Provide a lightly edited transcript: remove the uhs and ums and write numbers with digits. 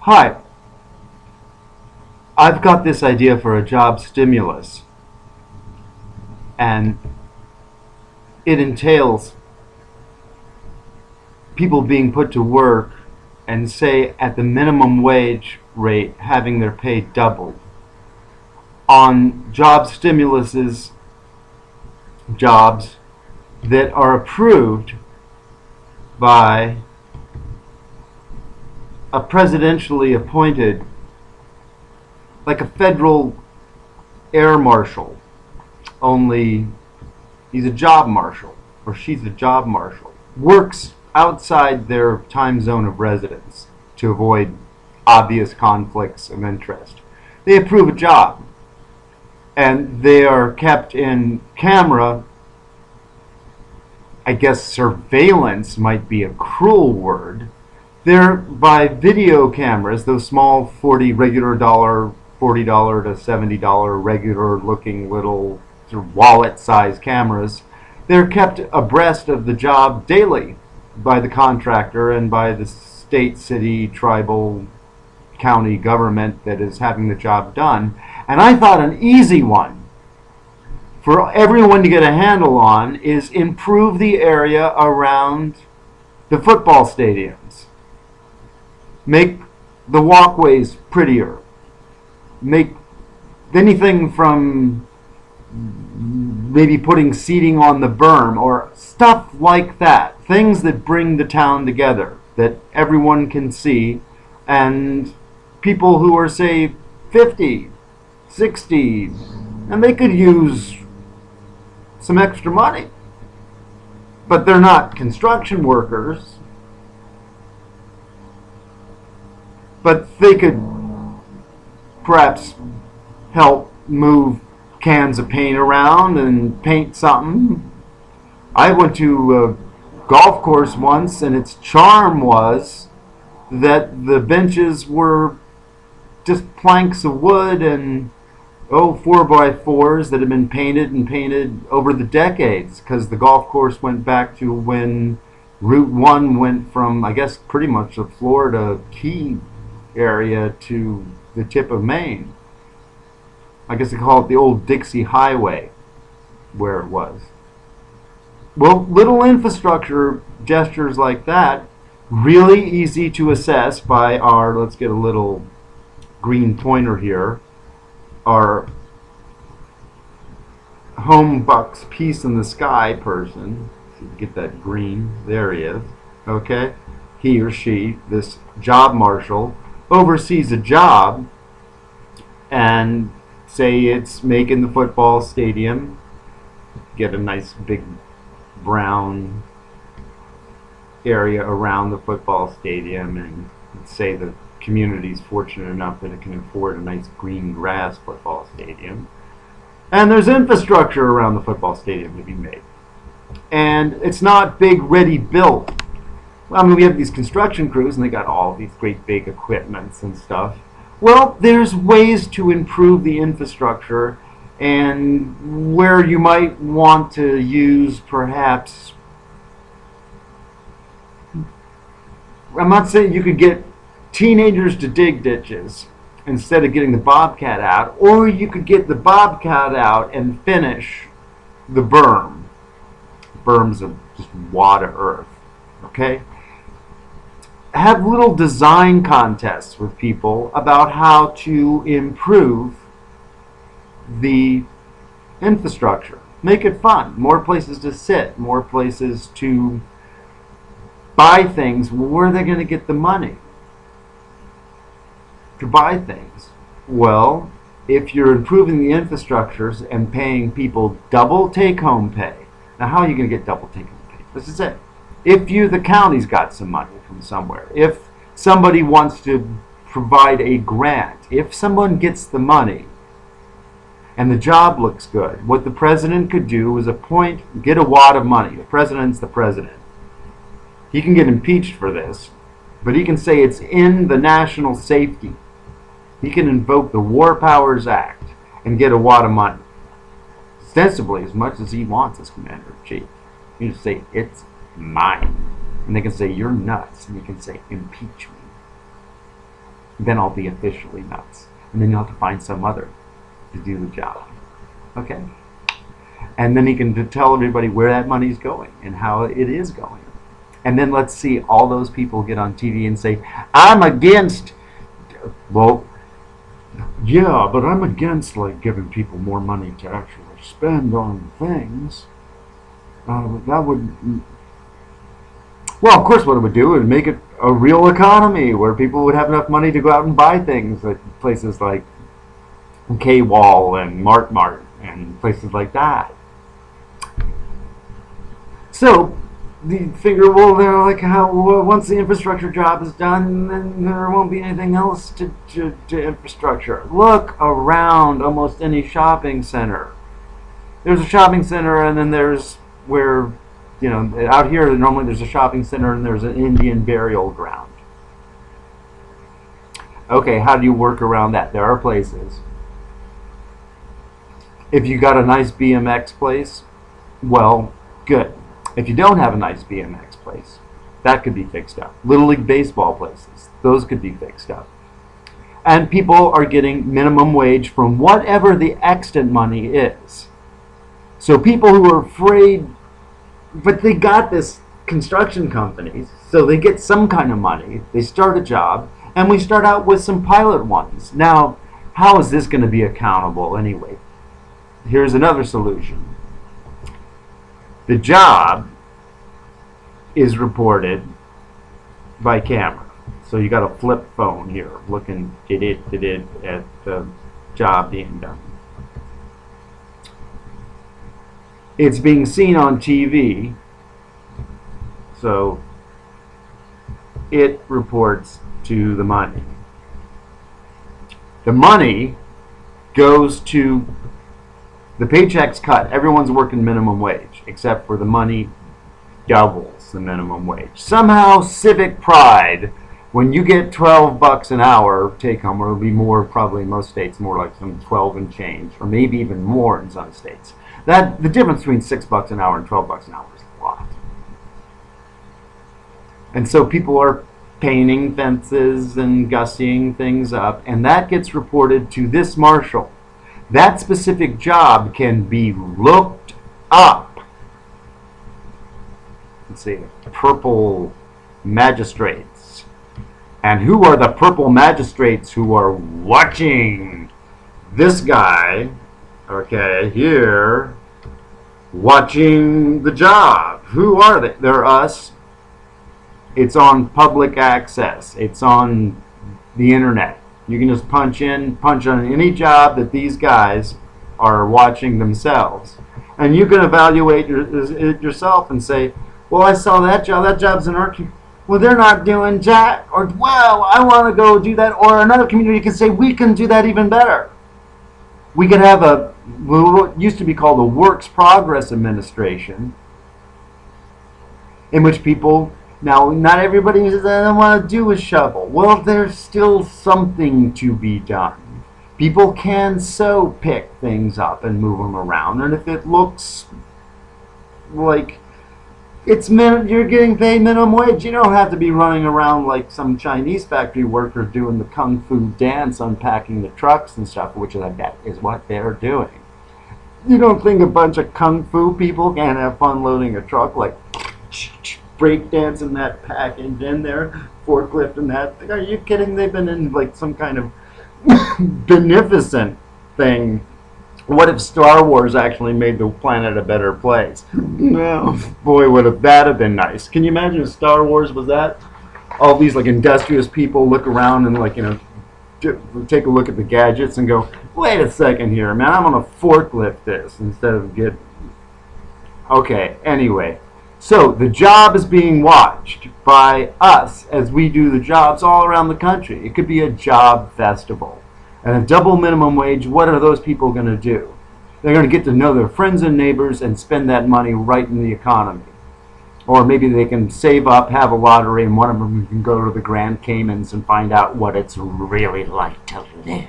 Hi, I've got this idea for a job stimulus, and it entails people being put to work and, say, at the minimum wage rate, having their pay doubled. On job stimuluses, jobs that are approved by a presidentially appointed, like a federal air marshal, only he's a job marshal, or she's a job marshal, works outside their time zone of residence to avoid obvious conflicts of interest. They approve a job, and they are kept in camera. I guess surveillance might be a cruel word. They're by video cameras, those small $40 to $70 regular looking little sort of wallet size cameras. They're kept abreast of the job daily by the contractor and by the state, city, tribal, county government that is having the job done. And I thought an easy one for everyone to get a handle on is improve the area around the football stadiums. Make the walkways prettier. Make anything from maybe putting seating on the berm or stuff like that. Things that bring the town together, that everyone can see, and people who are, say, 50, 60, and they could use some extra money. But they're not construction workers. But they could perhaps help move cans of paint around and paint something. I went to a golf course once, and its charm was that the benches were just planks of wood and 4x4s that had been painted and painted over the decades, because the golf course went back to when Route 1 went from, I guess, pretty much the Florida Key area to the tip of Maine. I guess they call it the old Dixie Highway, where it was. Well, little infrastructure gestures like that, really easy to assess by our, let's get a little green pointer here, our home bucks peace in the sky person. Get that green, there he is, okay? He or she, this job marshal, oversees a job, and say it's making the football stadium, get a nice big brown area around the football stadium, and say the community's fortunate enough that it can afford a nice green grass football stadium, and there's infrastructure around the football stadium to be made, and it's not big ready built. I mean, we have these construction crews, and they got all these great big equipments and stuff. Well, there's ways to improve the infrastructure, and where you might want to use, perhaps, I'm not saying you could get teenagers to dig ditches instead of getting the bobcat out, or you could get the bobcat out and finish the berm. Berms of just wad of earth, okay? Have little design contests with people about how to improve the infrastructure. Make it fun. More places to sit, more places to buy things. Well, where are they going to get the money to buy things? Well, if you're improving the infrastructures and paying people double take-home pay. Now, how are you going to get double take-home pay? This is it. If the county's got some money from somewhere, if somebody wants to provide a grant, if someone gets the money and the job looks good, what the president could do is get a wad of money. The president's the president. He can get impeached for this, but he can say it's in the national safety. He can invoke the War Powers Act and get a wad of money. Ostensibly as much as he wants as commander-in-chief. You just say, it's mine. And they can say, you're nuts. And you can say, impeach me. then I'll be officially nuts. And then you'll have to find some other to do the job. Okay? And then he can tell everybody where that money's going and how it is going. And then let's see all those people get on TV and say, I'm against, well, yeah, but I'm against like giving people more money to actually spend on things. That would, well, of course what it would do, it would make it a real economy where people would have enough money to go out and buy things at places like K-Wall and Mart and places like that. So you figure, well, they're like, how once the infrastructure job is done, then there won't be anything else to infrastructure. Look around almost any shopping center. There's a shopping center, and then there's where, you know, out here normally there's a shopping center and there's an Indian burial ground. Okay, how do you work around that? There are places. If you got a nice BMX place, well, good. If you don't have a nice BMX place, that could be fixed up. Little League baseball places, those could be fixed up. And people are getting minimum wage from whatever the extant money is. So people who are afraid, but they got this construction companies, so they get some kind of money, they start a job, and we start out with some pilot ones. Now, how is this going to be accountable anyway? Here's another solution. The job is reported by camera. So you got a flip phone here looking at the job being done. It's being seen on TV, so it reports to the money. The money goes to the paycheck's cut. Everyone's working minimum wage, except for the money doubles the minimum wage. Somehow, civic pride, when you get 12 bucks an hour take home, or it'll be more probably in most states, more like some 12 and change, or maybe even more in some states. That the difference between 6 bucks an hour and 12 bucks an hour is a lot. And so people are painting fences and gussying things up, and that gets reported to this marshal. That specific job can be looked up. Let's see, purple magistrates. And who are the purple magistrates who are watching this guy, okay, here, watching the job? Who are they? They're us. It's on public access. It's on the internet. You can just punch on any job that these guys are watching themselves. And you can evaluate it yourself and say, well, I saw that job's in our community. Well, they're not doing jack. Or, well, I want to go do that. Or another community can say, we can do that even better. We could have what used to be called a Works Progress Administration, in which people, now not everybody says, I don't want to do a shovel. Well, there's still something to be done. People can so pick things up and move them around, and if it looks like you're getting paid minimum wage, you don't have to be running around like some Chinese factory worker doing the kung fu dance, unpacking the trucks and stuff, which I bet is what they're doing. You don't think a bunch of kung fu people can't have fun loading a truck, like breakdancing that package in there, forklifting that? Are you kidding? They've been in like some kind of beneficent thing. What if Star Wars actually made the planet a better place? No, boy, would have that have been nice. Can you imagine if Star Wars was that? All these like industrious people look around and like, you know, take a look at the gadgets and go, wait a second here, man, I'm gonna forklift this instead of get. Okay, anyway. So the job is being watched by us as we do the jobs all around the country. It could be a job festival. And a double minimum wage, what are those people going to do? They're going to get to know their friends and neighbors and spend that money right in the economy. Or maybe they can save up, have a lottery, and one of them can go to the Grand Caymans and find out what it's really like to live.